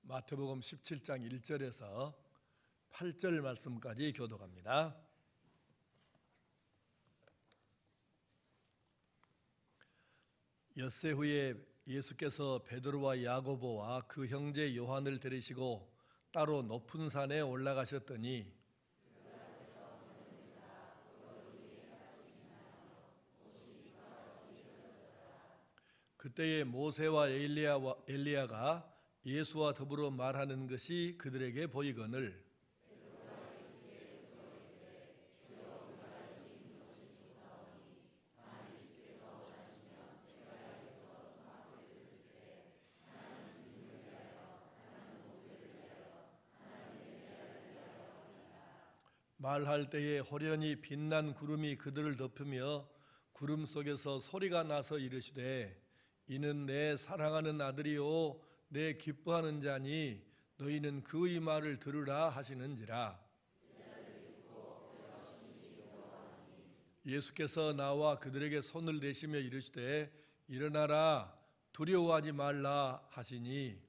마태복음 17장 1절에서 8절 말씀까지 교독합니다. 엿새 후에 예수께서 베드로와 야고보와 그 형제 요한을 데리시고 따로 높은 산에 올라가셨더니 그때에 모세와 엘리야가 예수와 더불어 말하는 것이 그들에게 보이거늘 말할 때에 호련히 빛난 구름이 그들을 덮으며 구름 속에서 소리가 나서 이르시되 이는 내 사랑하는 아들이요 내 기뻐하는 자니 너희는 그의 말을 들으라 하시는지라. 예수께서 나와 그들에게 손을 대시며 이르시되 일어나라 두려워하지 말라 하시니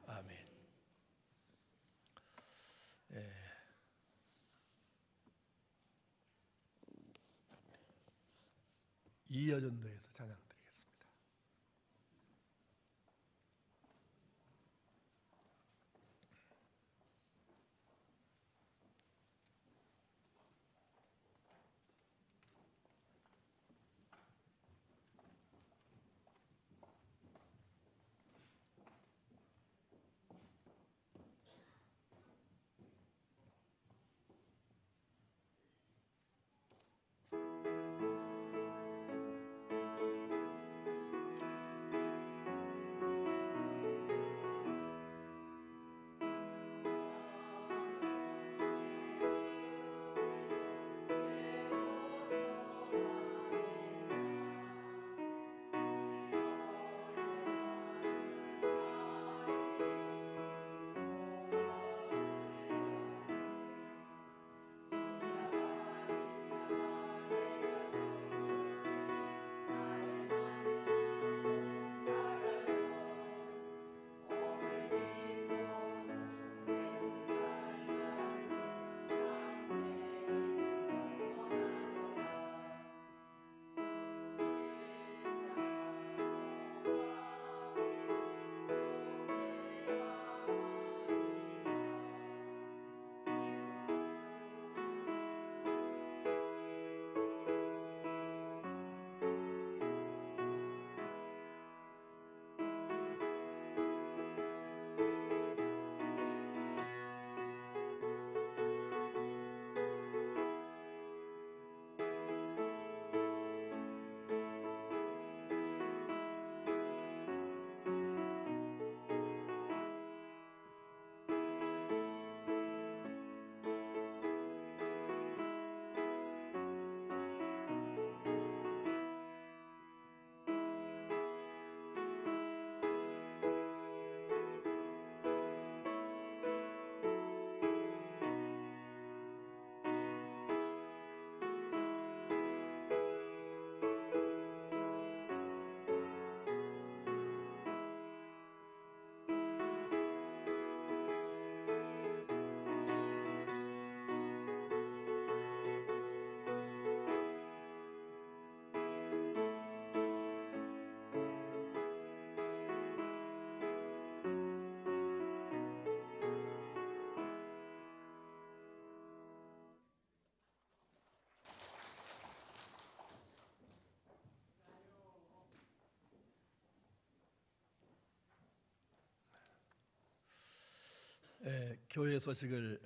아멘. 이여전도에서 찬양드리겠습니다. 교회 소식을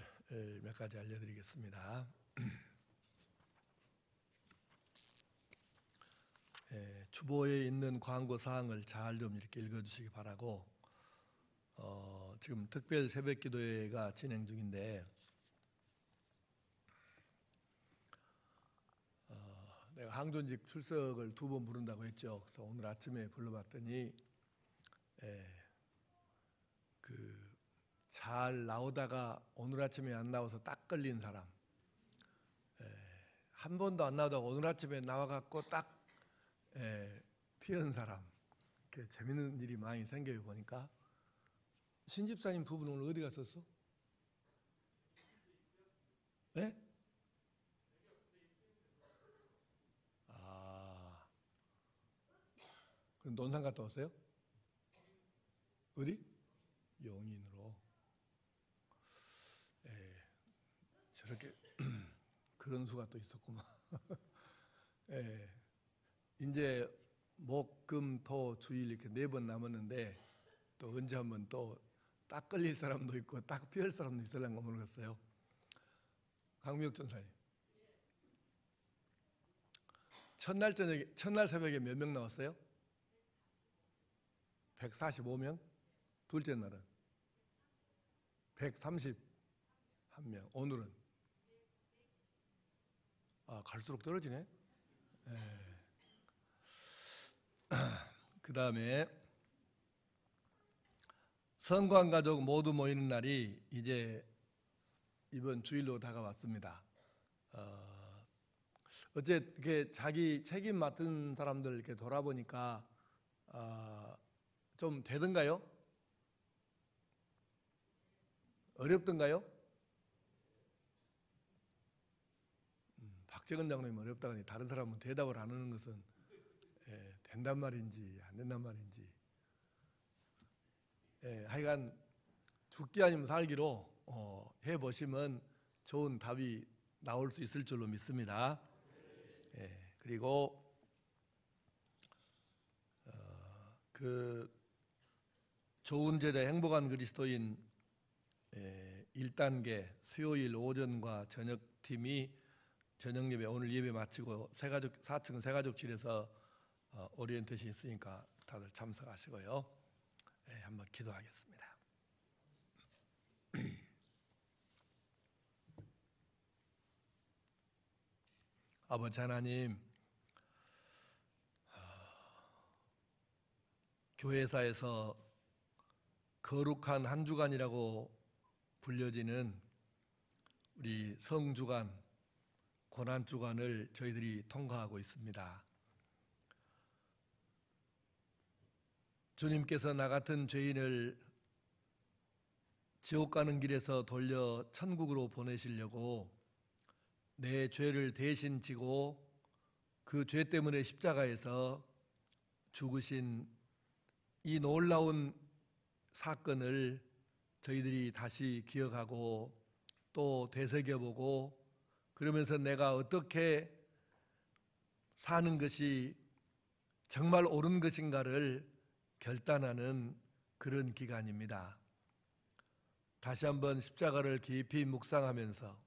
몇 가지 알려드리겠습니다. 주보에 있는 광고 사항을 잘 좀 이렇게 읽어주시기 바라고 지금 특별 새벽기도회가 진행 중인데 내가 항존직 출석을 2번 부른다고 했죠. 그래서 오늘 아침에 불러봤더니 잘 나오다가 오늘 아침에 안 나와서 딱 걸린 사람, 한 번도 안 나오다가 오늘 아침에 나와갖고 딱 피한 사람, 이렇게 재밌는 일이 많이 생겨요. 보니까 신집사님 부부는 오늘 어디 갔었어? 예? 아, 그럼 논산 갔다 왔어요? 어디? 용인으로. 저렇게 그런 수가 또 있었구만. 이제 목, 금, 토, 주일 이렇게 4번 남았는데 또 언제 한번 또 딱 걸릴 사람도 있고 딱 피할 사람도 있으려는 거 모르겠어요. 강미옥 전사님, 첫날 새벽에 몇 명 나왔어요? 145명? 둘째 날은 131명. 오늘은 갈수록 떨어지네. 그 다음에 성관 가족 모두 모이는 날이 이제 이번 주일로 다가왔습니다. 어째 이렇게 자기 책임 맡은 사람들 이렇게 돌아보니까 좀 되던가요? 어렵던가요? 박재근 장로님 어렵다고 하니 다른 사람은 대답을 안 하는 것은 된단 말인지 안 된단 말인지. 하여간 죽기 아니면 살기로 해보시면 좋은 답이 나올 수 있을 줄로 믿습니다. 그리고 그 좋은 제자 행복한 그리스도인 1단계 수요일 오전과 저녁팀이 저녁 예배 오늘 예배 마치고 4층 새가족실에서 오리엔테이션이 있으니까 다들 참석하시고요. 한번 기도하겠습니다. 아버지 하나님, 교회사에서 거룩한 한 주간이라고 불려지는 우리 성주간, 고난주간을 저희들이 통과하고 있습니다. 주님께서 나 같은 죄인을 지옥 가는 길에서 돌려 천국으로 보내시려고 내 죄를 대신 지고 그 죄 때문에 십자가에서 죽으신 이 놀라운 사건을 저희들이 다시 기억하고 또 되새겨보고 그러면서 내가 어떻게 사는 것이 정말 옳은 것인가를 결단하는 그런 기간입니다. 다시 한번 십자가를 깊이 묵상하면서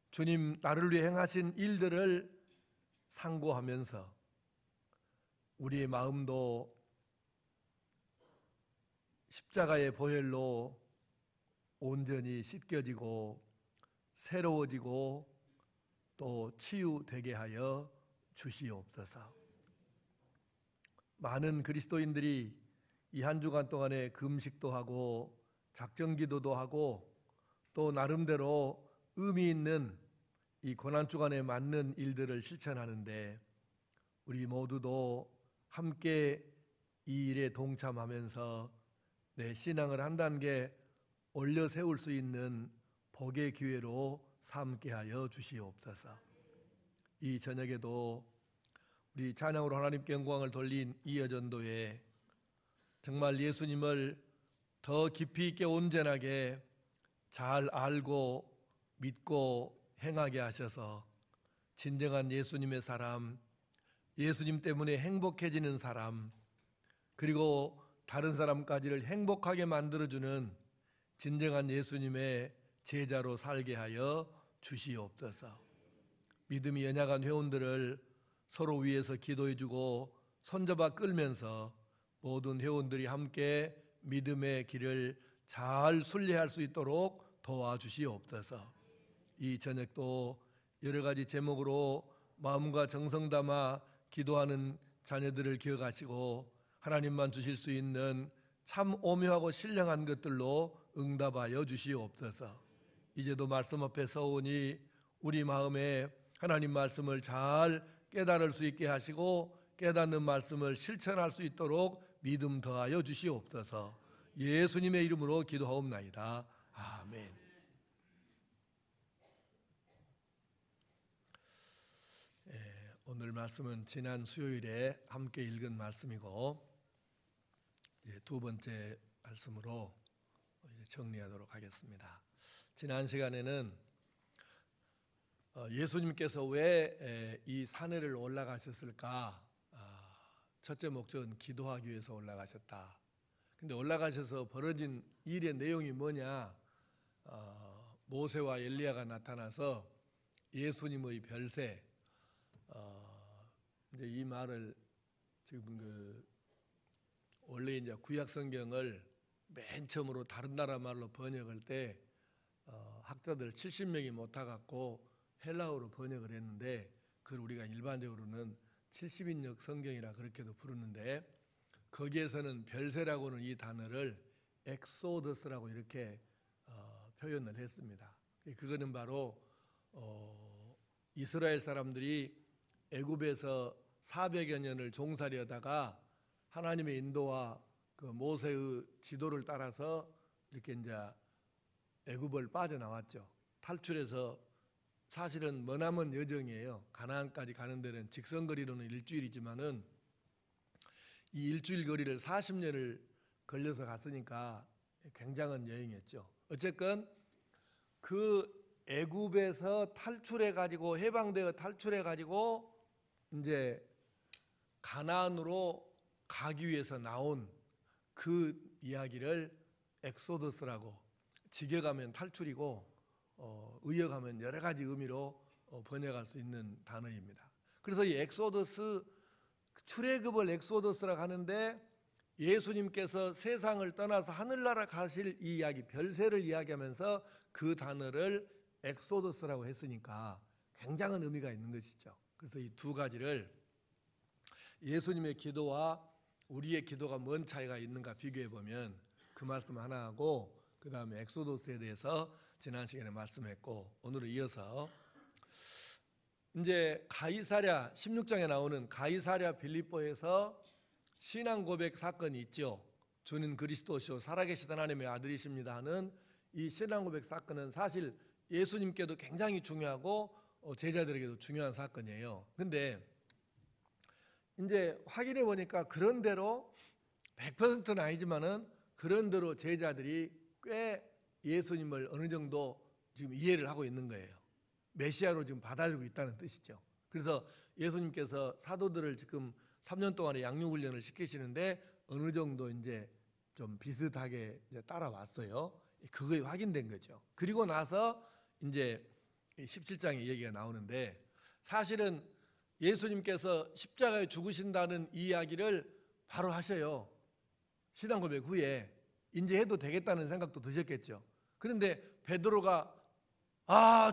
주님 나를 위해 행하신 일들을 상고하면서 우리의 마음도 십자가의 보혈로 온전히 씻겨지고 새로워지고 또 치유되게 하여 주시옵소서. 많은 그리스도인들이 이 한 주간 동안에 금식도 하고 작정기도도 하고 또 나름대로 의미 있는 이 고난주간에 맞는 일들을 실천하는데 우리 모두도 함께 이 일에 동참하면서 내 신앙을 한 단계 올려 세울 수 있는 복의 기회로 삼게 하여 주시옵소서. 이 저녁에도 우리 찬양으로 하나님께 영광을 돌린 이 여전도에 정말 예수님을 더 깊이 있게 온전하게 잘 알고 믿고 행하게 하셔서 진정한 예수님의 사람, 예수님 때문에 행복해지는 사람, 그리고 다른 사람까지를 행복하게 만들어주는 진정한 예수님의 제자로 살게 하여 주시옵소서. 믿음이 연약한 회원들을 서로 위해서 기도해주고 손잡아 끌면서 모든 회원들이 함께 믿음의 길을 잘 순례할 수 있도록 도와주시옵소서. 이 저녁도 여러 가지 제목으로 마음과 정성 담아 기도하는 자녀들을 기억하시고 하나님만 주실 수 있는 참 오묘하고 신령한 것들로 응답하여 주시옵소서. 이제도 말씀 앞에 서오니 우리 마음에 하나님 말씀을 잘 깨달을 수 있게 하시고 깨닫는 말씀을 실천할 수 있도록 믿음 더하여 주시옵소서. 예수님의 이름으로 기도하옵나이다. 아멘. 오늘 말씀은 지난 수요일에 함께 읽은 말씀이고 두 번째 말씀으로 정리하도록 하겠습니다. 지난 시간에는 예수님께서 왜 이 산에를 올라가셨을까? 첫째 목적은 기도하기 위해서 올라가셨다. 근데 올라가셔서 벌어진 일의 내용이 뭐냐? 모세와 엘리야가 나타나서 예수님의 별세, 이제 이 말을 지금 원래 이제 구약 성경을 맨 처음으로 다른 나라 말로 번역할 때 학자들 70명이 못 타갖고 헬라어로 번역을 했는데 그걸 우리가 일반적으로는 70인역 성경이라 그렇게도 부르는데 거기에서는 별세라고는 이 단어를 엑소더스라고 이렇게 표현을 했습니다. 그거는 바로 이스라엘 사람들이 애굽에서 400여 년을 종살이하다가 하나님의 인도와 그 모세의 지도를 따라서 이렇게 이제 애굽을 빠져나왔죠. 탈출해서 사실은 머나먼 여정이에요. 가나안까지 가는 데는 직선거리로는 일주일이지만은 이 일주일 거리를 40년을 걸려서 갔으니까 굉장한 여행이었죠. 어쨌건 그 애굽에서 탈출해 가지고 해방되어 탈출해 가지고 이제 가나안으로 가기 위해서 나온 그 이야기를 엑소더스라고, 직역하면 탈출이고 의역하면 여러 가지 의미로 번역할 수 있는 단어입니다. 그래서 이 엑소더스, 출애굽을 엑소더스라고 하는데 예수님께서 세상을 떠나서 하늘나라 가실 이 이야기, 별세를 이야기하면서 그 단어를 엑소더스라고 했으니까 굉장한 의미가 있는 것이죠. 그래서 이 두 가지를 예수님의 기도와 우리의 기도가 뭔 차이가 있는가 비교해 보면 그 말씀 하나 하고 그 다음에 엑소더스에 대해서 지난 시간에 말씀했고 오늘은 이어서 이제 가이사랴 16장에 나오는 가이사랴 빌립보에서 신앙 고백 사건이 있죠. 주는 그리스도시요 살아계시던 하나님의 아들이십니다 하는 이 신앙 고백 사건은 사실 예수님께도 굉장히 중요하고 제자들에게도 중요한 사건이에요. 근데 이제 확인해 보니까 그런대로 100%는 아니지만은 그런대로 제자들이 꽤 예수님을 어느 정도 지금 이해를 하고 있는 거예요. 메시아로 지금 받아들이고 있다는 뜻이죠. 그래서 예수님께서 사도들을 지금 3년 동안의 양육 훈련을 시키시는데 어느 정도 이제 좀 비슷하게 이제 따라왔어요. 그거에 확인된 거죠. 그리고 나서 이제 17장의 얘기가 나오는데 사실은 예수님께서 십자가에 죽으신다는 이야기를 바로 하셔요. 신앙 고백 후에 이제 해도 되겠다는 생각도 드셨겠죠. 그런데 베드로가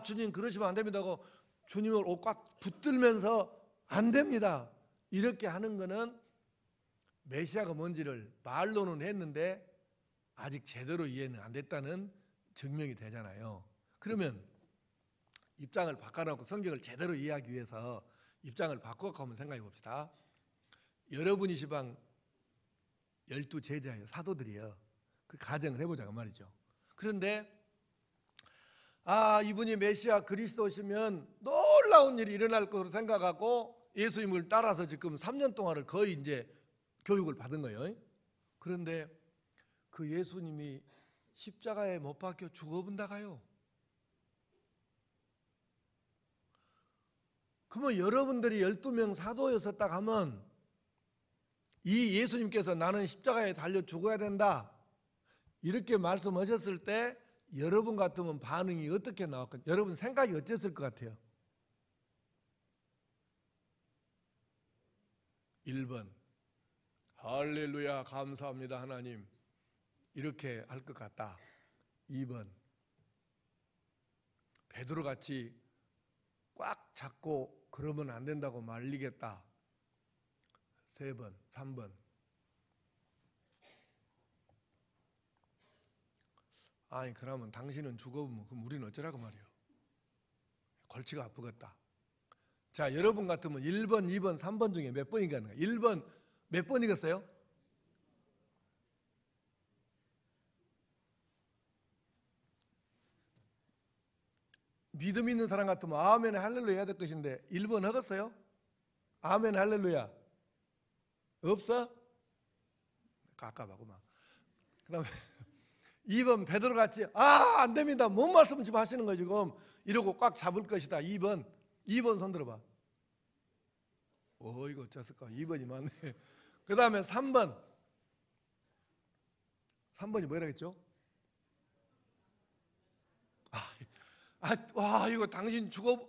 주님 그러시면 안 됩니다 하고 주님을 옷 꽉 붙들면서 안 됩니다 이렇게 하는 거는 메시아가 뭔지를 말로는 했는데 아직 제대로 이해는 안 됐다는 증명이 되잖아요. 그러면 입장을 바꿔놓고 성경을 제대로 이해하기 위해서 입장을 바꿔서 한번 생각해 봅시다. 여러분이 시방 12제자예요. 사도들이에요. 그 가정을 해보자고 말이죠. 그런데 이분이 메시아 그리스도시면 놀라운 일이 일어날 것으로 생각하고 예수님을 따라서 지금 3년 동안을 거의 이제 교육을 받은 거예요. 그런데 그 예수님이 십자가에 못 박혀 죽어본다가요. 그러면 여러분들이 12명 사도였었다 하면 이 예수님께서 나는 십자가에 달려 죽어야 된다 이렇게 말씀하셨을 때 여러분 같으면 반응이 어떻게 나왔건 여러분 생각이 어땠을 것 같아요? 1번 할렐루야 감사합니다 하나님 이렇게 할 것 같다. 2번 베드로같이 꽉 잡고 그러면 안 된다고 말리겠다. 3번 3번 그러면 당신은 죽어보면 그럼 우리는 어쩌라고 말이요. 골치가 아프겠다. 자, 여러분 같으면 1번, 2번, 3번 중에 몇 번이겠는가? 1번 몇 번이겠어요? 믿음 있는 사람 같으면 아멘 할렐루야 해야 될 것인데 1번 하겠어요? 아멘 할렐루야 없어? 깝깝하구만. 그 다음에 2번 베드로 같이 안 됩니다, 뭔 말씀 지금 하시는 거예요 지금, 이러고 꽉 잡을 것이다. 2번 손 들어봐. 이거 어쩌을까? 2번이 맞네. 그 다음에 3번이 뭐라 했죠? 와, 이거 당신 죽어.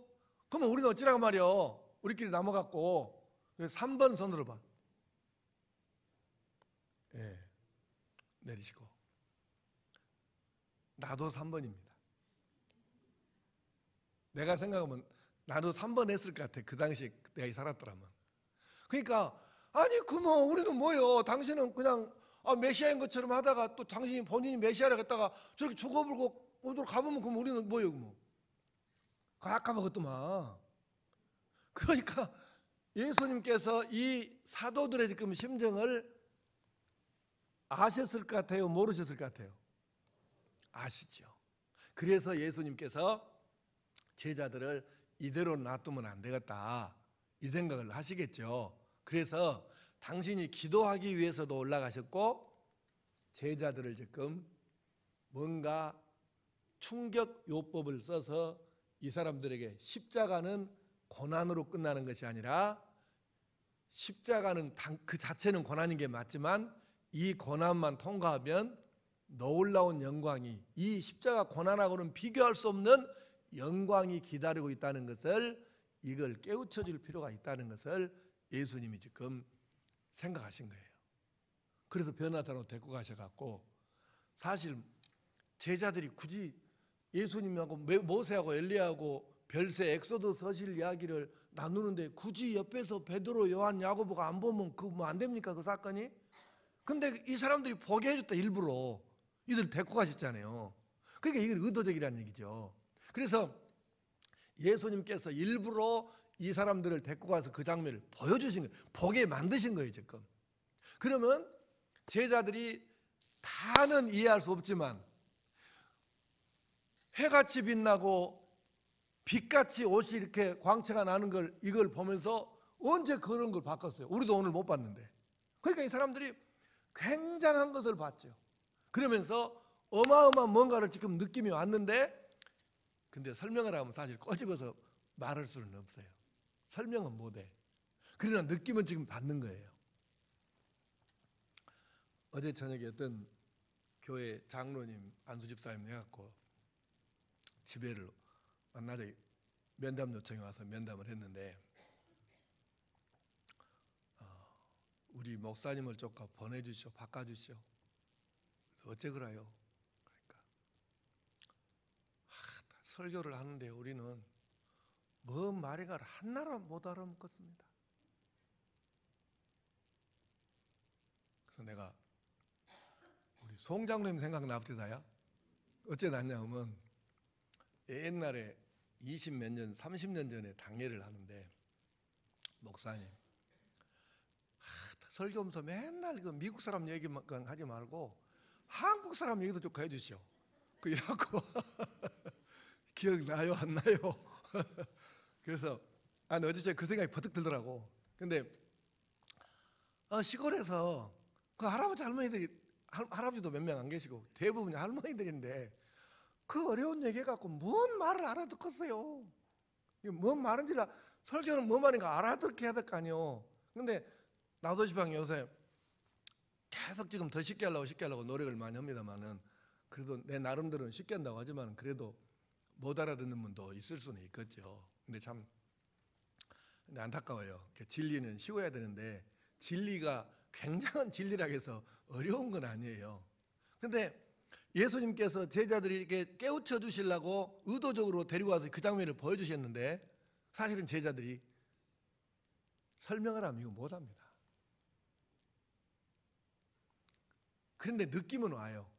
그러면 우리는 어찌라고 말이요? 우리끼리 남아갖고 3번 손 들어봐. 예, 내리시고. 나도 3번입니다. 내가 생각하면 나도 3번 했을 것 같아. 그 당시 내가 살았더라면. 그러니까 아니 그뭐 우리는 뭐요? 당신은 그냥 메시아인 것처럼 하다가 또 당신이 본인이 메시아라고 했다가 저렇게 죽어버리고 어디로 가보면 그럼 우리는 뭐요? 뭐 깝깝하겠더만. 그러니까 예수님께서 이 사도들의 지금 심정을 아셨을 것 같아요? 모르셨을 것 같아요? 아시죠. 그래서 예수님께서 제자들을 이대로 놔두면 안 되겠다 이 생각을 하시겠죠. 그래서 당신이 기도하기 위해서도 올라가셨고 제자들을 지금 뭔가 충격 요법을 써서 이 사람들에게 십자가는 고난으로 끝나는 것이 아니라 십자가는 그 자체는 고난인 게 맞지만 이 고난만 통과하면 놀라운 영광이, 이 십자가 고난하고는 비교할 수 없는 영광이 기다리고 있다는 것을, 이걸 깨우쳐 줄 필요가 있다는 것을 예수님이 지금 생각하신 거예요. 그래서 베드로로 데리고 가셔갖고, 사실 제자들이 굳이 예수님하고 모세하고 엘리야하고 별세 엑소더 서실 이야기를 나누는데 굳이 옆에서 베드로, 요한, 야고보가 안 보면 그 뭐 안 됩니까? 그 사건이? 근데 이 사람들이 보게 해줬다. 일부러 이들 데리고 가셨잖아요. 그러니까 이건 의도적이라는 얘기죠. 그래서 예수님께서 일부러 이 사람들을 데리고 가서 그 장면을 보여주신 거예요. 보게 만드신 거예요 지금. 그러면 제자들이 다는 이해할 수 없지만 해같이 빛나고 빛같이 옷이 이렇게 광채가 나는 걸, 이걸 보면서 언제 그런 걸 바꿨어요? 우리도 오늘 못 봤는데. 그러니까 이 사람들이 굉장한 것을 봤죠. 그러면서 어마어마한 뭔가를 지금 느낌이 왔는데, 근데 설명을 하면 사실 꼬집어서 말할 수는 없어요. 설명은 못해. 그러나 느낌은 지금 받는 거예요. 어제 저녁에 어떤 교회 장로님, 안수집사님 해갖고 집에를 만나서 면담 요청이 와서 면담을 했는데, 우리 목사님을 조금 보내주시오, 바꿔주시오. 어째 그래요? 그러니까 설교를 하는데 우리는 뭔 말인가 한나라 못 알아먹겠습니다. 그래서 내가 우리 송장로님 생각납디다야. 어째 났냐면 옛날에 20몇 년, 30년 전에 당회를 하는데 목사님 설교하면서 맨날 그 미국 사람 얘기만 하지 말고 한국 사람 얘기도 좀 해주시오. 그 이라고 기억나요? 안 나요? 그래서 어제 그 생각이 버뜩 들더라고. 근데 시골에서 그 할아버지 할머니들이, 할아버지도 몇 명 안 계시고 대부분이 할머니들인데 그 어려운 얘기 해갖고 뭔 말을 알아듣겠어요. 뭔 말인지, 설교는 뭔 말인가 알아듣게 해야 될 거 아니에요. 근데 나도지방 요새 계속 지금 더 쉽게 하려고 노력을 많이 합니다만은, 그래도 내 나름대로는 쉽게 한다고 하지만 그래도 못 알아듣는 분도 있을 수는 있겠죠. 근데 안타까워요. 진리는 쉬워야 되는데 진리가 굉장한 진리라고 해서 어려운 건 아니에요. 근데 예수님께서 제자들에게 깨우쳐 주시려고 의도적으로 데리고 와서 그 장면을 보여주셨는데, 사실은 제자들이 설명을 하면 이거 못합니다. 그런데 느낌은 와요.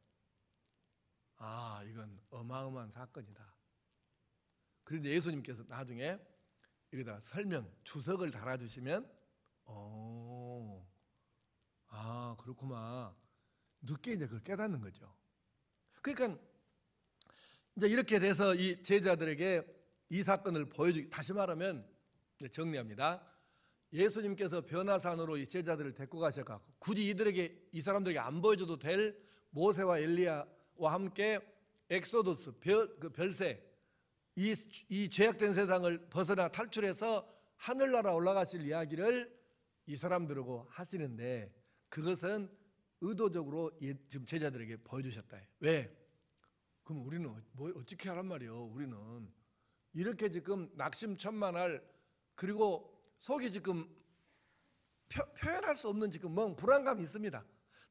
이건 어마어마한 사건이다. 그런데 예수님께서 나중에 여기다 설명 주석을 달아주시면 그렇구나. 늦게 이제 그걸 깨닫는 거죠. 그러니까 이제 이렇게 돼서 이 제자들에게 이 사건을 다시 말하면 정리합니다. 예수님께서 변화산으로 이 제자들을 데리고 가셔서 굳이 이 사람들에게 안 보여줘도 될 모세와 엘리야와 함께 엑소더스 별세 이 죄악된 세상을 벗어나 탈출해서 하늘나라 올라가실 이야기를 이 사람들하고 하시는데 그것은 의도적으로 지금 제자들에게 보여주셨다. 왜? 그럼 우리는 어떻게 하란 말이요? 우리는 이렇게 지금 낙심천만할 그리고 속이 지금 표현할 수 없는 지금 불안감이 있습니다.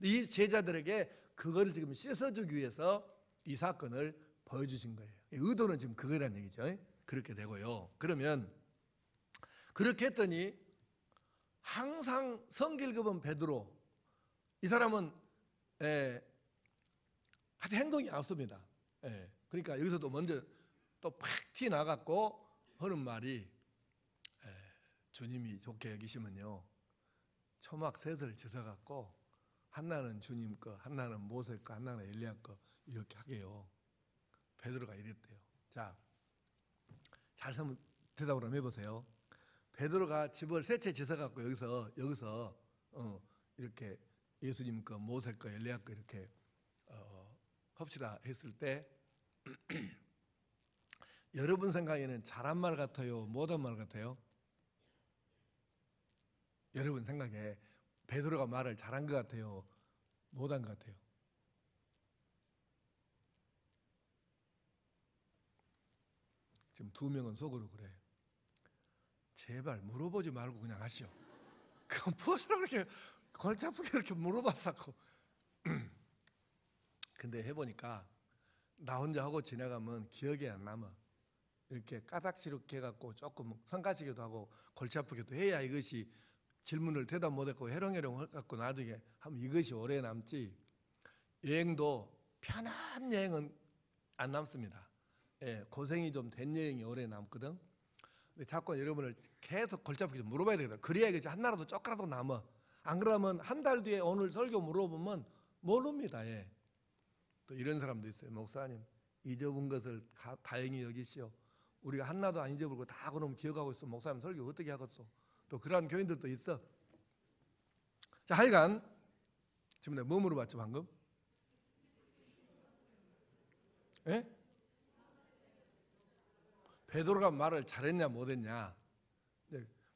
이 제자들에게 그거를 지금 씻어주기 위해서 이 사건을 보여주신 거예요. 의도는 지금 그거란 얘기죠. 그렇게 되고요. 그러면 그렇게 했더니 항상 성길급은 베드로 이 사람은 아주 행동이 없습니다. 그러니까 여기서도 먼저 또 팍 티 나갔고 하는 말이 주님이 좋게 여기시면요 초막 셋을 지어갖고 하나는 주님 거, 하나는 모세 거, 하나는 엘리야 거 이렇게 하게요. 베드로가 이랬대요. 자, 잘 대답을 한번 해보세요. 베드로가 집을 세 채 지어갖고 여기서 이렇게 예수님 거, 모세 거, 엘리야 거 이렇게 합시다 했을 때 여러분 생각에는 잘한 말 같아요? 못한 말 같아요? 여러분 생각에 베드로가 말을 잘한 것 같아요? 못한 것 같아요? 지금 두 명은 속으로 그래. 제발 물어보지 말고 그냥 하시오. 그럼 무엇을 그렇게 골치 아프게 그렇게 물어봤었고. 근데 해보니까 나 혼자 하고 지나가면 기억이 안 남아. 이렇게 까닥시럽게 해갖고 조금 성가시기도 하고 골치 아프기도 해야 이것이 질문을 대답 못했고 해롱해롱 해갖고 나중에 하면 이것이 오래 남지. 여행도 편한 여행은 안 남습니다. 고생이 좀 된 여행이 오래 남거든. 근데 자꾸 여러분을 계속 골치 아프게 물어봐야 되거든. 그래야 이제 하나라도 조금이라도 남아. 안 그러면 한 달 뒤에 오늘 설교 물어보면 모릅니다. 또 이런 사람도 있어요. 목사님 잊어본 것을 다행히 여기시오. 우리가 하나도 안 잊어버리고 다 그럼 기억하고 있어. 목사님 설교 어떻게 하겠어. 또 그런 교인들도 있어. 자, 하여간 지금 내가 뭐 물어봤죠 방금? 베드로가 말을 잘했냐 못했냐?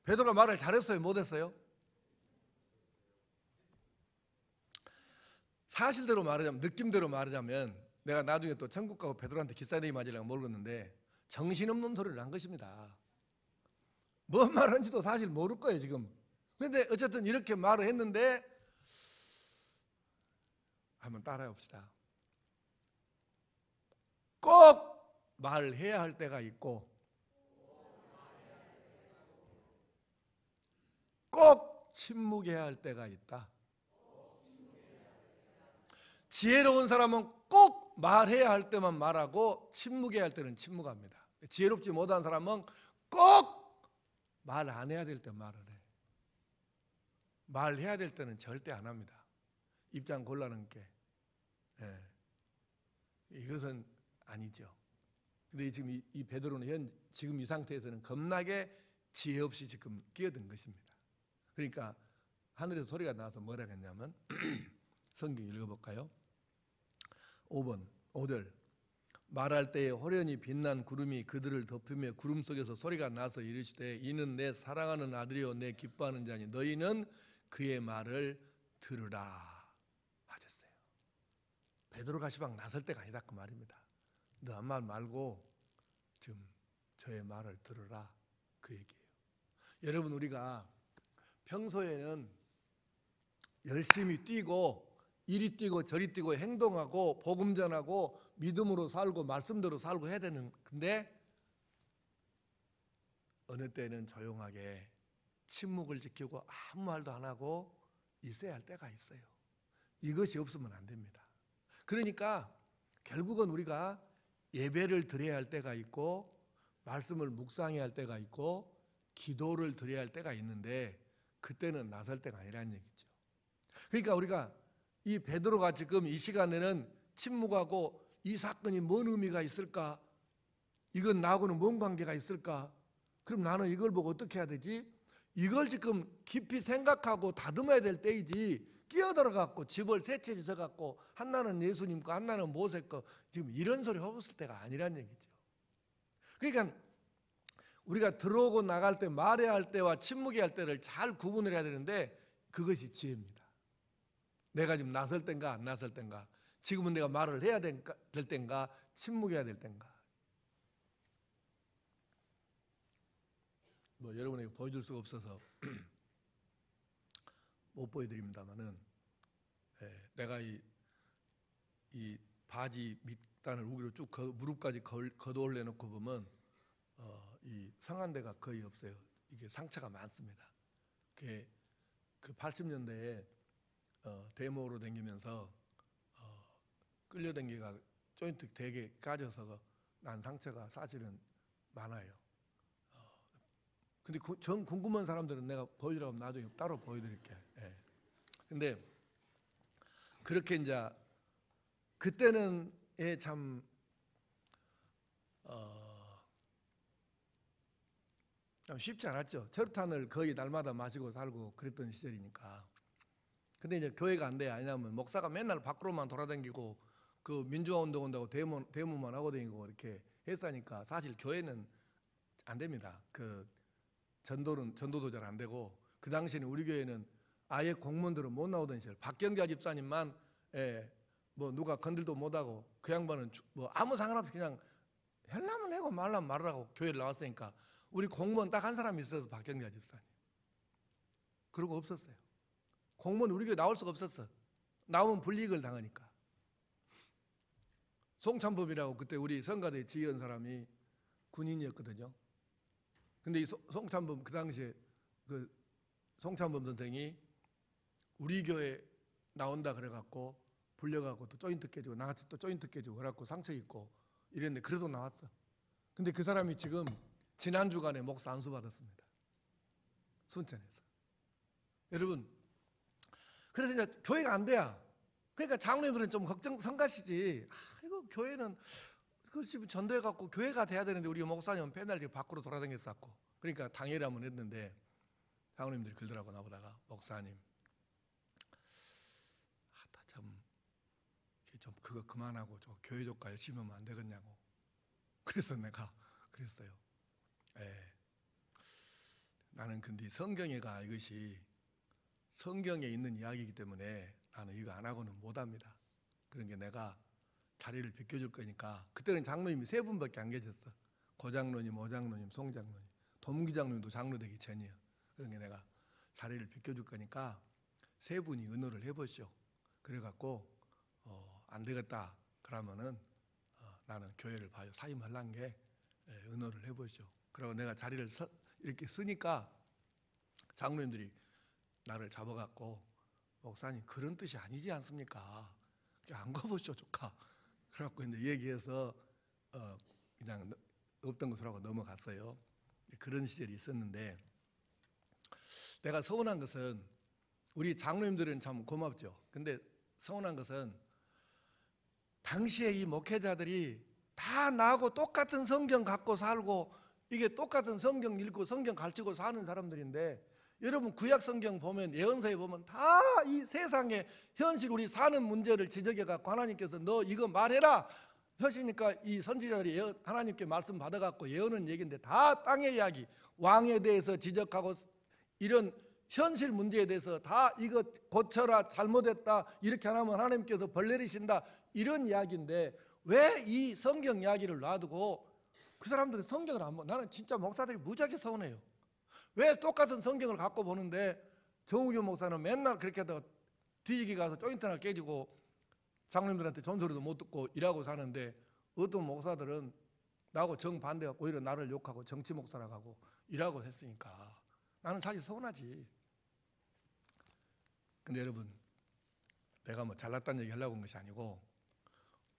베드로가 말을 잘했어요 못했어요? 사실대로 말하자면 느낌대로 말하자면 내가 나중에 또 천국 가고 베드로한테 기싸대기 맞으려고 모르겠는데 정신없는 소리를 한 것입니다. 뭔 말하는지도 사실 모를 거예요 지금. 근데 어쨌든 이렇게 말을 했는데 한번 따라해 봅시다. 꼭 말해야 할 때가 있고 꼭 침묵해야 할 때가 있다. 지혜로운 사람은 꼭 말해야 할 때만 말하고 침묵해야 할 때는 침묵합니다. 지혜롭지 못한 사람은 꼭 말 안 해야 될 때 말을 해. 말해야 될 때는 절대 안 합니다. 입장 곤란한 게. 이것은 아니죠. 근데 지금 이 베드로는 지금 이 상태에서는 겁나게 지혜 없이 지금 끼어든 것입니다. 그러니까 하늘에서 소리가 나와서 뭐라 했냐면 성경 읽어볼까요? 5번 5절 말할 때에 호련히 빛난 구름이 그들을 덮으며 구름 속에서 소리가 나서 이르시되 이는 내 사랑하는 아들이요 내 기뻐하는 자니 너희는 그의 말을 들으라 하셨어요. 베드로가 시방 나설 때가 아니다 그 말입니다. 너 아무 말 말고 지금 저의 말을 들으라 그 얘기예요. 여러분 우리가 평소에는 열심히 뛰고 이리 뛰고 저리 뛰고 행동하고 복음 전하고 믿음으로 살고 말씀대로 살고 해야 되는 근데 어느 때는 조용하게 침묵을 지키고 아무 말도 안 하고 있어야 할 때가 있어요. 이것이 없으면 안 됩니다. 그러니까 결국은 우리가 예배를 드려야 할 때가 있고 말씀을 묵상해야 할 때가 있고 기도를 드려야 할 때가 있는데 그때는 나설 때가 아니라는 얘기죠. 그러니까 우리가 이 베드로가 지금 이 시간에는 침묵하고 이 사건이 뭔 의미가 있을까? 이건 나하고는 뭔 관계가 있을까? 그럼 나는 이걸 보고 어떻게 해야 되지? 이걸 지금 깊이 생각하고 다듬어야 될 때이지, 끼어들어갖고 집을 세 채 지어갖고 하나는 예수님 거 하나는 모세 거 지금 이런 소리 하고 있을 때가 아니란 얘기죠. 그러니까 우리가 들어오고 나갈 때 말해야 할 때와 침묵해야 할 때를 잘 구분을 해야 되는데 그것이 지혜입니다. 내가 지금 나설 땐가 안 나설 땐가, 지금은 내가 말을 해야 될 땐가 침묵해야 될 땐가. 뭐 여러분에게 보여줄 수가 없어서 못 보여드립니다만은, 내가 이 바지 밑단을 우기로 쭉 무릎까지 걷어 올려놓고 보면 이 상한 데가 거의 없어요. 이게 상처가 많습니다. 그 80년대에 데모로 다니면서 끌려다니기가 조인트 되게 까져서 난 상처가 사실은 많아요. 근데 전 궁금한 사람들은 내가 보여주라고 하면 나중에 따로 보여드릴게. 근데 그렇게 이제 그때는 참 쉽지 않았죠. 철탄을 거의 날마다 마시고 살고 그랬던 시절이니까. 근데 이제 교회가 안 돼요. 왜냐하면 목사가 맨날 밖으로만 돌아다니고 그 민주화 운동 온다고 데모만 하고 다니고 이렇게 했으니까 사실 교회는 안 됩니다. 그 전도도 잘 안 되고, 그 당시에는 우리 교회는 아예 공무원들은 못 나오던 시절, 박경자 집사님만 뭐 누가 건들도 못하고 그 양반은 뭐 아무 상관없이 그냥 헬라면 해고 말라면 말으라고 교회를 나왔으니까 우리 공무원 딱 한 사람이 있어서 박경자 집사님. 그러고 없었어요. 공무원 우리 교회 나올 수가 없었어. 나오면 불이익을 당하니까. 송찬범이라고 그때 우리 성가대 지휘한 사람이 군인이었거든요. 근데 이 송찬범, 그 당시에 그 송찬범 선생이 우리 교회 나온다 그래갖고 불려갖고 또 조인트 깨지고 나같이 또 조인트 깨지고 그래갖고 상처 입고 이랬는데 그래도 나왔어. 근데 그 사람이 지금 지난 주간에 목사 안수 받았습니다. 순천에서. 여러분, 그래서 이제 교회가 안 돼야. 그러니까 장로님들은 좀 걱정 성가시지. 이거 교회는 그렇지 전도해갖고 교회가 돼야 되는데 우리 목사님은 맨날 밖으로 돌아다녔었고, 그러니까 당회를 한번 했는데 장로님들이 그러더라고 나보다가, 목사님, 좀 그거 그만하고 저 교회 조과 열심히 하면 안 되겠냐고. 그래서 내가 그랬어요. 나는 근데 성경에가 이것이 성경에 있는 이야기이기 때문에 나는 이거 안 하고는 못합니다. 그런 게 내가 자리를 비켜줄 거니까. 그때는 장로님이 3분밖에 안 계셨어. 고장로님, 오장로님, 송장로님, 도문기장로님도 장로 되기 전이에요. 그러니까 내가 자리를 비켜줄 거니까 3분이 은호를 해보시오. 그래갖고 안 되겠다 그러면은 나는 교회를 봐요. 사임하려는 게 은호를 해보시오. 그리고 내가 자리를 이렇게 쓰니까 장로님들이 나를 잡아갖고, 목사님 그런 뜻이 아니지 않습니까? 안 가보시오 조카. 그래갖고 이제 얘기해서 그냥 없던 것으로 하고 넘어갔어요. 그런 시절이 있었는데, 내가 서운한 것은 우리 장로님들은 참 고맙죠. 근데 서운한 것은 당시에 이 목회자들이 다 나하고 똑같은 성경 갖고 살고 이게 똑같은 성경 읽고 성경 가르치고 사는 사람들인데, 여러분 구약 성경 보면, 예언서에 보면 다 이 세상의 현실 우리 사는 문제를 지적해 갖고 하나님께서 너 이거 말해라 하시니까 이 선지자들이 하나님께 말씀 받아갖고 예언은 얘기인데 다 땅의 이야기, 왕에 대해서 지적하고 이런 현실 문제에 대해서 다 이거 고쳐라, 잘못했다, 이렇게 안 하면 하나님께서 벌 내리신다, 이런 이야기인데 왜 이 성경 이야기를 놔두고 그 사람들은 성경을 안 봐? 나는 진짜 목사들이 무지하게 서운해요. 왜 똑같은 성경을 갖고 보는데 정우교 목사는 맨날 그렇게 하다가 뒤지기 가서 조인트 하나 깨지고 장로님들한테 전소리도 못 듣고 일하고 사는데, 어떤 목사들은 나하고 정반대가 오히려 나를 욕하고 정치 목사라고 하고 일하고 했으니까 나는 사실 서운하지. 근데 여러분, 내가 뭐 잘났다는 얘기 하려고 한 것이 아니고,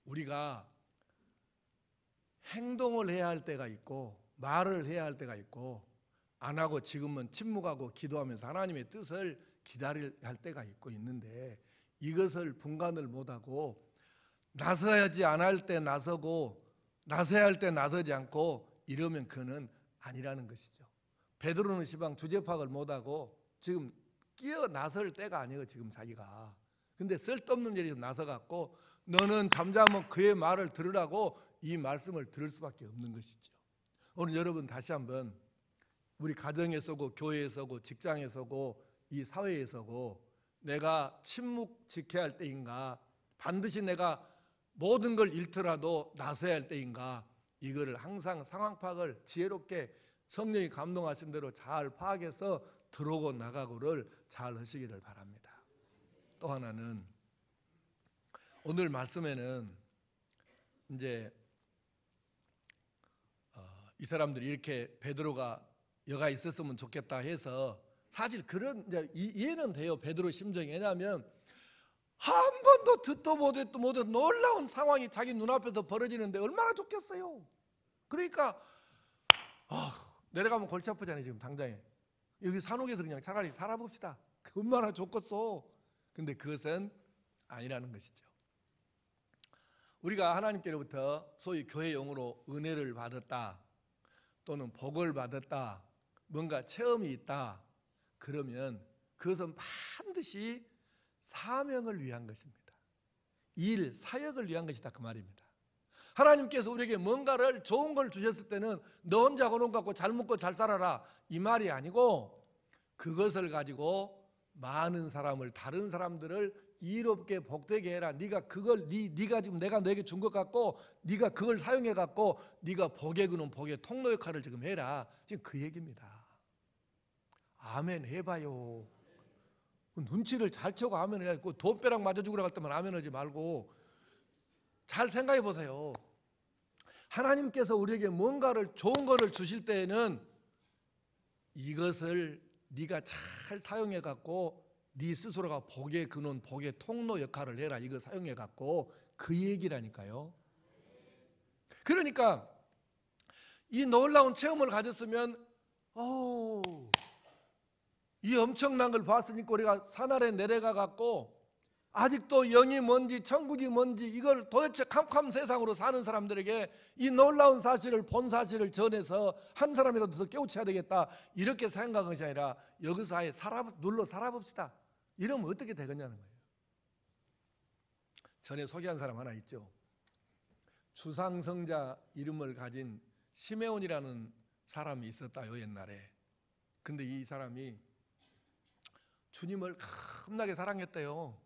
우리가 행동을 해야 할 때가 있고 말을 해야 할 때가 있고 안 하고 지금은 침묵하고 기도하면서 하나님의 뜻을 기다려야 할 때가 있고 있는데, 이것을 분간을 못하고 나서야지 안 할 때 나서고 나서야 할 때 나서지 않고 이러면 그는 아니라는 것이죠. 베드로는 시방 주제 파악을 못하고 지금 끼어 나설 때가 아니에요 지금 자기가. 근데 쓸데없는 일이 나서갖고 너는 잠잠하면 그의 말을 들으라고 이 말씀을 들을 수밖에 없는 것이죠. 오늘 여러분 다시 한번 우리 가정에서고 교회에서고 직장에서고 이 사회에서고 내가 침묵 지켜야 할 때인가, 반드시 내가 모든 걸 잃더라도 나서야 할 때인가, 이거를 항상 상황 파악을 지혜롭게 성령이 감동하신 대로 잘 파악해서 들어오고 나가고를 잘 하시기를 바랍니다. 또 하나는 오늘 말씀에는 이제 이 사람들이 이렇게 베드로가 여가 있었으면 좋겠다 해서 사실 그런 이제 이해는 돼요 베드로 심정이. 왜냐하면 한 번도 듣도 못했도 놀라운 상황이 자기 눈앞에서 벌어지는데 얼마나 좋겠어요. 그러니까 내려가면 골치 아프잖아요 지금 당장에. 여기 산옥에서 그냥 차라리 살아봅시다. 얼마나 좋겠어. 근데 그것은 아니라는 것이죠. 우리가 하나님께로부터 소위 교회용어로 은혜를 받았다 또는 복을 받았다, 뭔가 체험이 있다, 그러면 그것은 반드시 사명을 위한 것입니다. 일, 사역을 위한 것이다 그 말입니다. 하나님께서 우리에게 뭔가를 좋은 걸 주셨을 때는 너 혼자 그런 거 갖고 잘 먹고 잘 살아라 이 말이 아니고, 그것을 가지고 많은 사람을, 다른 사람들을 이롭게 복되게 해라. 네가 그걸 네가 지금 내가 너에게 준 것 같고 네가 그걸 사용해 갖고 네가 복에 그는 복의 통로 역할을 지금 해라. 지금 그 얘기입니다. 아멘 해봐요. 눈치를 잘 채고 아멘 해야지. 돈벼락 맞아주고 할 때만 아멘 하지 말고 잘 생각해 보세요. 하나님께서 우리에게 뭔가를 좋은 거를 주실 때에는 이것을 네가 잘 사용해 갖고 네 스스로가 복의 근원, 복의 통로 역할을 해라. 이거 사용해 갖고 그 얘기라니까요. 그러니까 이 놀라운 체험을 가졌으면 이 엄청난 걸 봤으니까 우리가 산 아래 내려가 갖고 아직도 영이 뭔지 천국이 뭔지 이걸 도대체 캄캄 세상으로 사는 사람들에게 이 놀라운 사실을 본 사실을 전해서 한 사람이라도 더 깨우쳐야 되겠다 이렇게 생각한 것이 아니라 여기서 아예 눌러 살아봅시다. 이러면 어떻게 되겠냐는 거예요. 전에 소개한 사람 하나 있죠. 주상성자 이름을 가진 시메온이라는 사람이 있었다요 옛날에. 근데 이 사람이 주님을 겁나게 사랑했대요.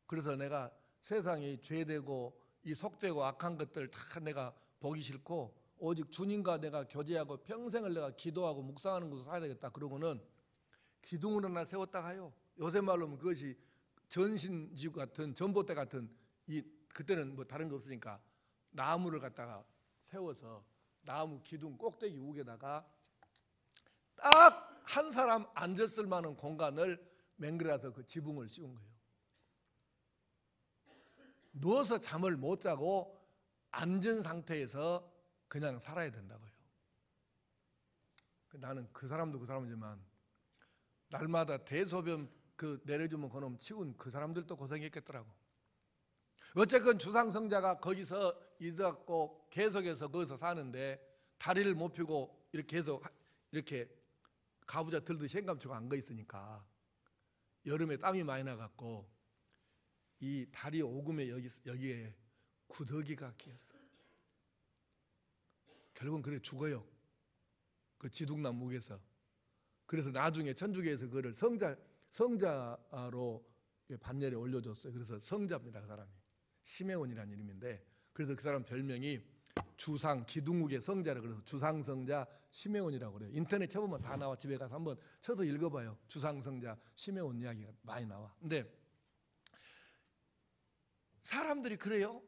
그래서 내가 세상이 죄되고 이 속되고 악한 것들 다 내가 보기 싫고 오직 주님과 내가 교제하고 평생을 내가 기도하고 묵상하는 것으로 살아야 되겠다. 그러고는 기둥을 하나 세웠다 가요. 요새 말로 하면 그것이 전신지구 같은 전봇대 같은 그때는 뭐 다른 거 없으니까 나무를 갖다가 세워서 나무 기둥 꼭대기 우에다가 딱 한 사람 앉았을 만한 공간을 맹글어서 그 지붕을 씌운 거예요. 누워서 잠을 못 자고 앉은 상태에서 그냥 살아야 된다고요. 나는 그 사람도 그 사람이지만 날마다 대소변 내려주면 그놈 치운 그 사람들도 고생했겠더라고. 어쨌건 주상성자가 거기서 있었고 계속해서 거기서 사는데 다리를 못 펴고 이렇게 계속 이렇게 가부좌 들듯이 행감치고 앉아 있으니까 여름에 땀이 많이 나갖고 이 다리 오금에 여기에 구더기가 끼었어. 결국은 그래 죽어요. 그 지둥나무 목에서. 그래서 나중에 천주교에서 그거를 성자로 반열에 올려줬어요. 그래서 성자입니다. 그 사람이 시메온이라는 이름인데, 그래서 그 사람 별명이 주상 기둥국의 성자라 그래서 주상성자 시메온이라고 그래요. 인터넷 쳐보면 다 나와. 집에 가서 한번 쳐서 읽어봐요. 주상성자 시메온 이야기가 많이 나와. 근데 사람들이 그래요.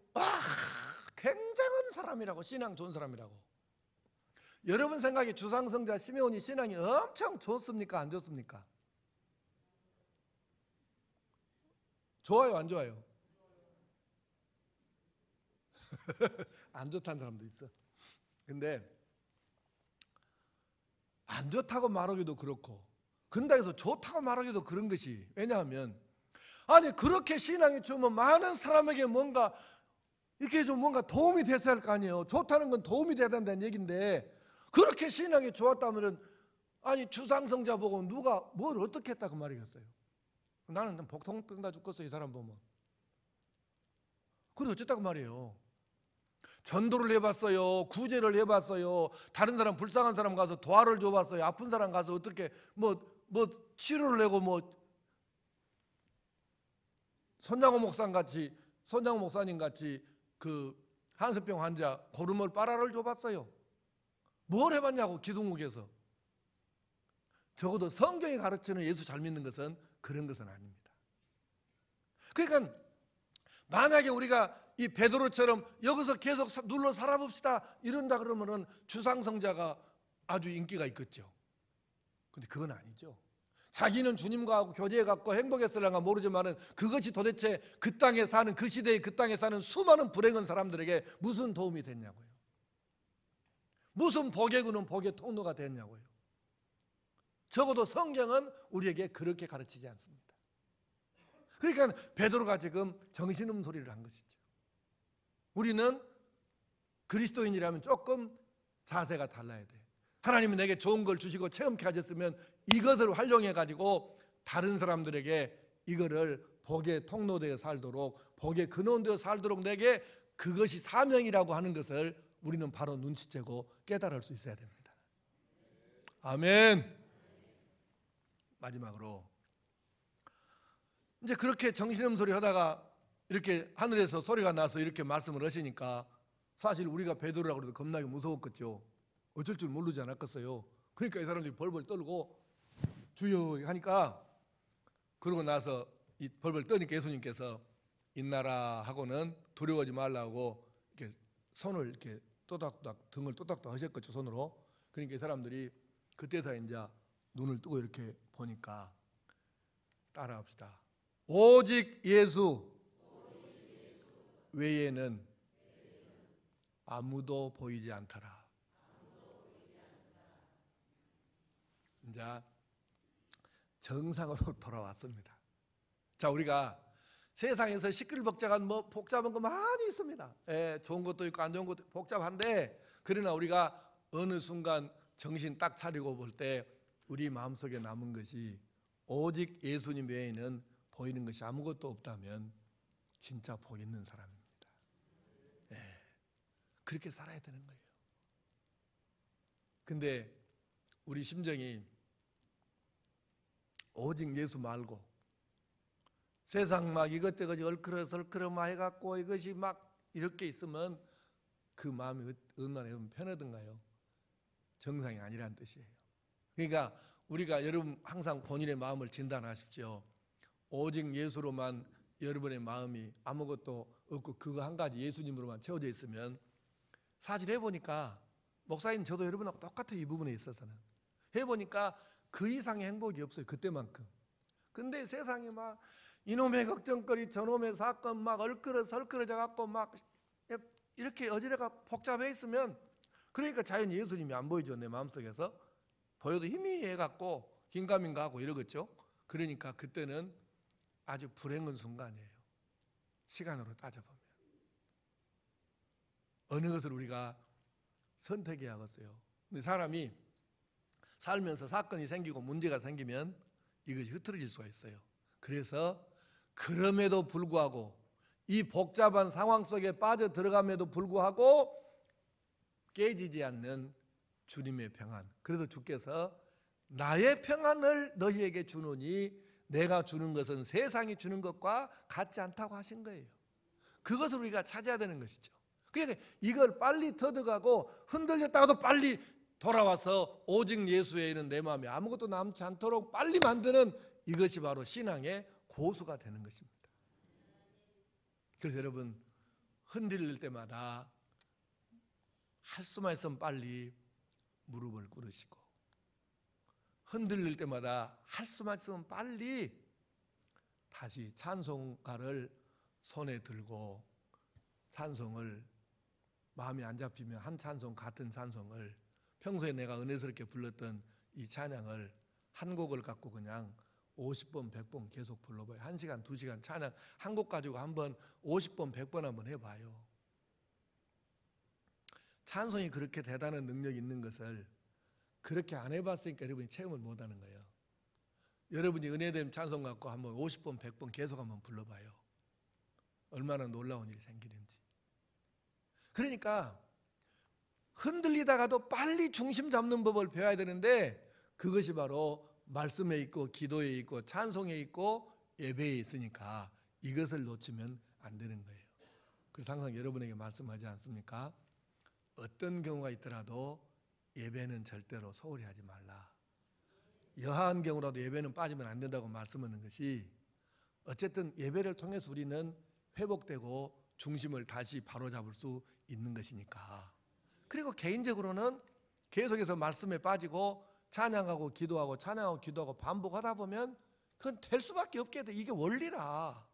굉장한 사람이라고, 신앙 좋은 사람이라고. 여러분 생각에 주상성자 시메온이 신앙이 엄청 좋습니까? 안 좋습니까? 좋아요? 안 좋아요? 안 좋다는 사람도 있어. 근데 안 좋다고 말하기도 그렇고 그런다고 해서 좋다고 말하기도 그런 것이, 왜냐하면 아니 그렇게 신앙이 주면 많은 사람에게 뭔가 이렇게 좀 뭔가 도움이 됐어야 할 거 아니에요. 좋다는 건 도움이 돼야 된다는 얘기인데, 그렇게 신앙이 좋았다면 아니 주상성자 보고 누가 뭘 어떻게 했다 그 말이겠어요. 나는 복통 뜬다 죽겠어 이 사람 보면. 그래 어쨌다고 말이에요. 전도를 해봤어요. 구제를 해봤어요. 다른 사람 불쌍한 사람 가서 도와를 줘봤어요. 아픈 사람 가서 어떻게 뭐 치료를 내고 손장호 목사님 같이 그 한센병 환자 고름을 빨아를 줘봤어요. 뭘 해봤냐고. 기둥국에서. 적어도 성경이 가르치는 예수 잘 믿는 것은 그런 것은 아닙니다. 그러니까 만약에 우리가 이 베드로처럼 여기서 계속 눌러 살아봅시다 이런다 그러면은 주상성자가 아주 인기가 있겠죠. 근데 그건 아니죠. 자기는 주님과 교제해갖고 행복했을랑가 모르지만은 그것이 도대체 그 땅에 사는, 그 시대에 그 땅에 사는 수많은 불행한 사람들에게 무슨 도움이 됐냐고요. 무슨 복의 근원, 복의 통로가 됐냐고요. 적어도 성경은 우리에게 그렇게 가르치지 않습니다. 그러니까 베드로가 지금 정신음 소리를 한 것이죠. 우리는 그리스도인이라면 조금 자세가 달라야 돼. 하나님이 내게 좋은 걸 주시고 체험케 하셨으면 이것을 활용해 가지고 다른 사람들에게 이거를 복의 통로되어 살도록, 복의 근원되어 살도록 내게 그것이 사명이라고 하는 것을 우리는 바로 눈치채고 깨달을 수 있어야 됩니다. 아멘. 마지막으로 이제 그렇게 정신음 소리 하다가 이렇게 하늘에서 소리가 나서 이렇게 말씀을 하시니까 사실 우리가 베드로라고 해도 겁나게 무서웠겠죠. 어쩔 줄 모르지 않았겠어요. 그러니까 이 사람들이 벌벌 떨고 주여 하니까, 그러고 나서 이 벌벌 떠니까 예수님께서 있나라 하고는 두려워하지 말라고 이렇게 손을 이렇게 또닥또닥 등을 또닥또닥 하셨겠죠, 손으로. 그러니까 이 사람들이 그때서 이제 눈을 뜨고 이렇게 보니까, 따라합시다. 오직 예수 외에는 아무도 보이지 않더라. 이제 정상으로 돌아왔습니다. 자, 우리가 세상에서 시끌벅적한 복잡한 거 많이 있습니다. 좋은 것도 있고 안 좋은 것도 복잡한데, 그러나 우리가 어느 순간 정신 딱 차리고 볼 때 우리 마음속에 남은 것이 오직 예수님 외에는 보이는 것이 아무것도 없다면 진짜 복 있는 사람입니다. 그렇게 살아야 되는 거예요. 근데 우리 심정이 오직 예수 말고 세상 막 이것저것 얼크러설크러 해갖고 이것이 막 이렇게 있으면 그 마음이 얼마나 편하던가요? 정상이 아니라는 뜻이에요. 그러니까 우리가 여러분 항상 본인의 마음을 진단하십시오. 오직 예수로만 여러분의 마음이 아무것도 없고 그거 한 가지 예수님으로만 채워져 있으면, 사실 해보니까 목사님 저도 여러분하고 똑같아요. 이 부분에 있어서는 해보니까 그 이상의 행복이 없어요. 그때만큼. 근데 세상에 막 이놈의 걱정거리 저놈의 사건 막 얼크러져 갖고 막 이렇게 어지러가 복잡해 있으면, 그러니까 자연히 예수님이 안 보이죠. 내 마음속에서 보여도 희미해갖고 긴가민가 하고 이러겠죠. 그러니까 그때는 아주 불행한 순간이에요. 시간으로 따져보면 어느 것을 우리가 선택해야 하겠어요. 근데 사람이 살면서 사건이 생기고 문제가 생기면 이것이 흐트러질 수가 있어요. 그래서 그럼에도 불구하고 이 복잡한 상황 속에 빠져 들어감에도 불구하고 깨지지 않는 주님의 평안. 그래서 주께서 나의 평안을 너희에게 주노니 내가 주는 것은 세상이 주는 것과 같지 않다고 하신 거예요. 그것을 우리가 찾아야 되는 것이죠. 그러니까 이걸 빨리 터득하고 흔들렸다가도 빨리 돌아와서 오직 예수 외에는 내 마음에 아무것도 남지 않도록 빨리 만드는, 이것이 바로 신앙의 고수가 되는 것입니다. 그래서 여러분 흔들릴 때마다 할 수만 있으면 빨리 무릎을 꿇으시고, 흔들릴 때마다 할 수만 있으면 빨리 다시 찬송가를 손에 들고 찬송을, 마음이 안 잡히면 한 찬송 같은 찬송을 평소에 내가 은혜스럽게 불렀던 이 찬양을 한 곡을 갖고 그냥 50번, 100번 계속 불러봐요. 1시간, 2시간 찬양 한 곡 가지고 한번 50번, 100번 한번 해봐요. 찬송이 그렇게 대단한 능력이 있는 것을 그렇게 안 해봤으니까 여러분이 체험을 못하는 거예요. 여러분이 은혜된 찬송 갖고 한번 50번, 100번 계속 한번 불러봐요. 얼마나 놀라운 일이 생기는지. 그러니까 흔들리다가도 빨리 중심 잡는 법을 배워야 되는데 그것이 바로 말씀에 있고 기도에 있고 찬송에 있고 예배에 있으니까 이것을 놓치면 안 되는 거예요. 그래서 항상 여러분에게 말씀하지 않습니까? 어떤 경우가 있더라도 예배는 절대로 소홀히 하지 말라. 여하한 경우라도 예배는 빠지면 안 된다고 말씀하는 것이 어쨌든 예배를 통해서 우리는 회복되고 중심을 다시 바로잡을 수 있는 것이니까. 그리고 개인적으로는 계속해서 말씀에 빠지고 찬양하고 기도하고 찬양하고 기도하고 반복하다 보면 그건 될 수밖에 없게 돼. 이게 원리라.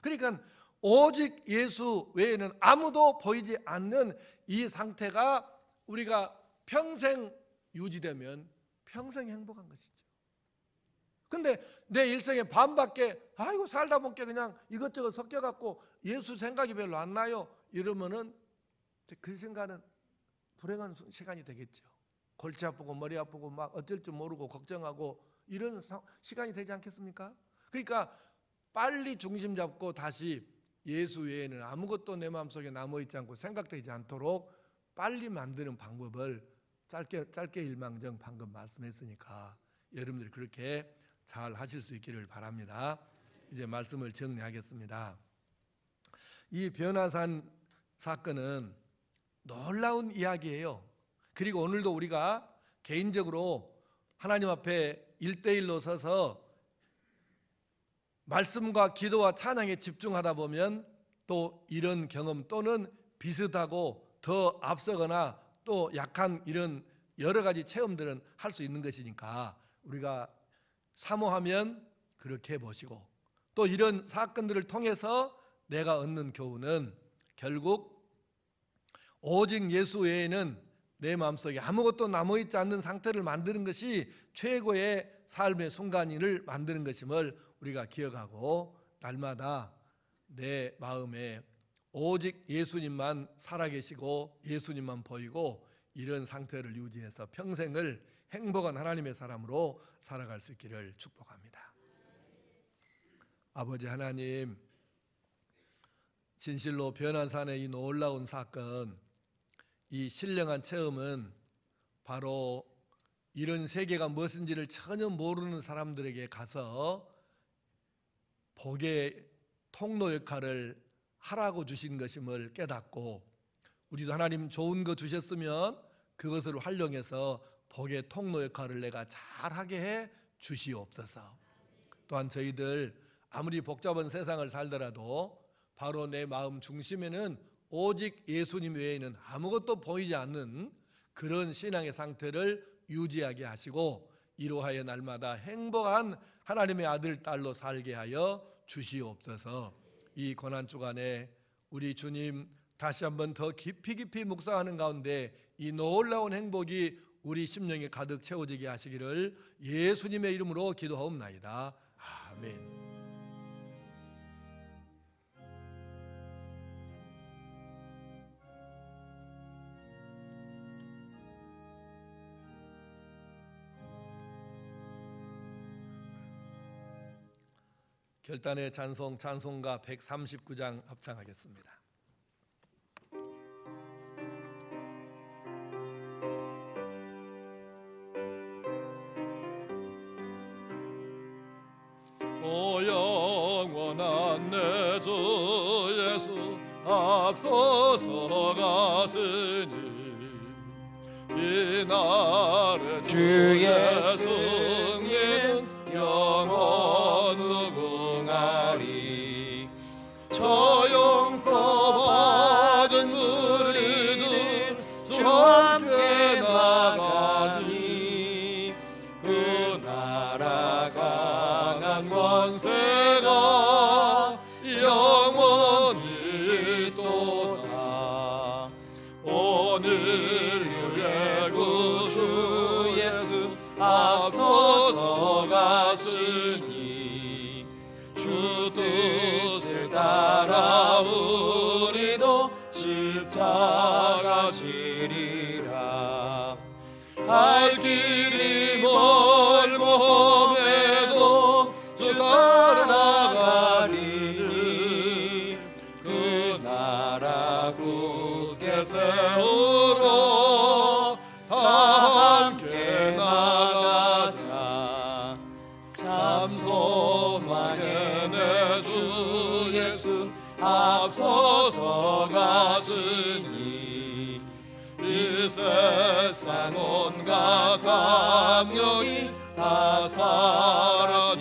그러니까 오직 예수 외에는 아무도 보이지 않는 이 상태가 우리가 평생 유지되면 평생 행복한 것이죠. 근데 내 일생의 반밖에 아이고 살다 보니까 그냥 이것저것 섞여갖고 예수 생각이 별로 안 나요. 이러면은 그 순간은 불행한 시간이 되겠죠. 골치 아프고 머리 아프고 막 어쩔 줄 모르고 걱정하고 이런 시간이 되지 않겠습니까? 그러니까 빨리 중심 잡고 다시 예수 외에는 아무것도 내 마음속에 남아있지 않고 생각되지 않도록 빨리 만드는 방법을 짧게 일망정 방금 말씀했으니까 여러분들이 그렇게 잘 하실 수 있기를 바랍니다. 이제 말씀을 정리하겠습니다. 이 변화산 사건은 놀라운 이야기예요. 그리고 오늘도 우리가 개인적으로 하나님 앞에 1대1로 서서 말씀과 기도와 찬양에 집중하다 보면 또 이런 경험 또는 비슷하고 더 앞서거나 또 약한 이런 여러 가지 체험들은 할 수 있는 것이니까 우리가 사모하면 그렇게 해보시고 또 이런 사건들을 통해서 내가 얻는 교훈은 결국 오직 예수 외에는 내 마음속에 아무것도 남아있지 않는 상태를 만드는 것이 최고의 삶의 순간을 만드는 것임을 우리가 기억하고 날마다 내 마음에 오직 예수님만 살아계시고 예수님만 보이고 이런 상태를 유지해서 평생을 행복한 하나님의 사람으로 살아갈 수 있기를 축복합니다. 아버지 하나님, 진실로 변화산의 이 놀라운 사건, 이 신령한 체험은 바로 이런 세계가 무엇인지를 전혀 모르는 사람들에게 가서 복의 통로 역할을 하라고 주신 것임을 깨닫고 우리도 하나님 좋은 거 주셨으면 그것을 활용해서 복의 통로 역할을 내가 잘하게 해 주시옵소서. 또한 저희들 아무리 복잡한 세상을 살더라도 바로 내 마음 중심에는 오직 예수님 외에는 아무것도 보이지 않는 그런 신앙의 상태를 유지하게 하시고 이로하여 날마다 행복한 하나님의 아들 딸로 살게 하여 주시옵소서. 이 고난주간에 우리 주님 다시 한번 더 깊이 묵상하는 가운데 이 놀라운 행복이 우리 심령에 가득 채워지게 하시기를 예수님의 이름으로 기도하옵나이다. 아멘. 결단의 찬송 찬송가 139장 합창하겠습니다. 오 영원한 내 주 예수 앞서서 가시니 이날의 주의 승리는 영원 무궁하리. 저 용서받은 우리는 주와 함께 나가니 그 나라 강한 권세가 영원히 또다. 오늘 유의 구주 예수 십자가 지리라. 갈 길이 멀고 험해도 주 따라가리니 그 나라 굳게 세우러 다 함께 나가자. 참 소망의 내 주 예수 앞서서 가시니 이 세상 온갖 감격이 다 사라지리라.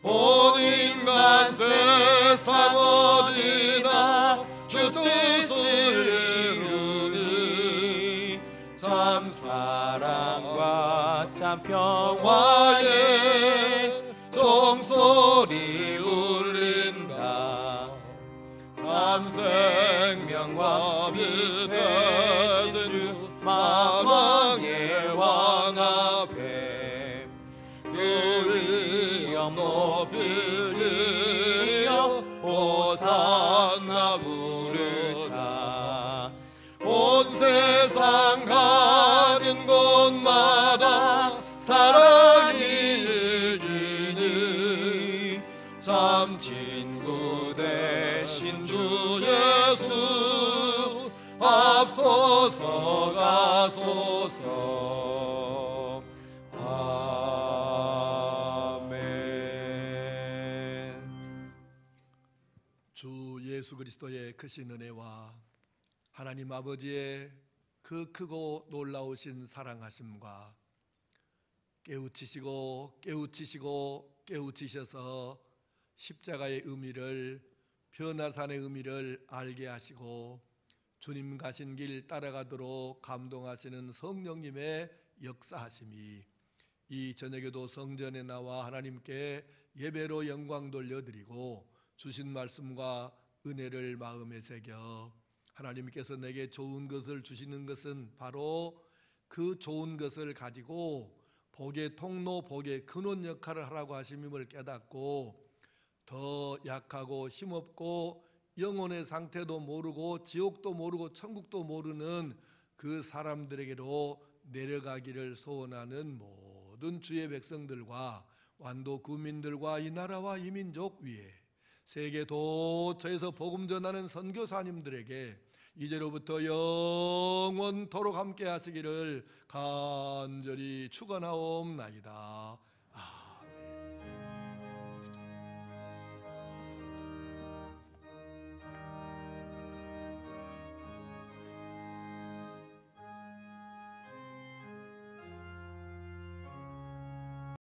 온 인간 세상 어디나 주 뜻을 이루니 참 사랑과 참 평화의 종소리 울린다. 참 생명과 빛 되신 주 만왕의 왕 앞에 그 위엄 높이 기리어 호산나 부르자. 온 세상 가는 곳마다 사랑이 일기니 참 친구 되신 주 예수 앞서서 가소서. 아멘. 주 예수 그리스도의 크신 은혜와 하나님 아버지의 그 크고 놀라우신 사랑하심과 깨우치셔서 십자가의 의미를, 변화산의 의미를 알게 하시고 주님 가신 길 따라가도록 감동하시는 성령님의 역사하심이 이 저녁에도 성전에 나와 하나님께 예배로 영광 돌려드리고 주신 말씀과 은혜를 마음에 새겨 하나님께서 내게 좋은 것을 주시는 것은 바로 그 좋은 것을 가지고 복의 통로, 복의 근원 역할을 하라고 하심임을 깨닫고 더 약하고 힘없고 영혼의 상태도 모르고 지옥도 모르고 천국도 모르는 그 사람들에게로 내려가기를 소원하는 모든 주의 백성들과 완도 구민들과 이 나라와 이 민족 위에 세계 도처에서 복음 전하는 선교사님들에게 이제로부터 영원토록 함께 하시기를 간절히 축원하옵나이다.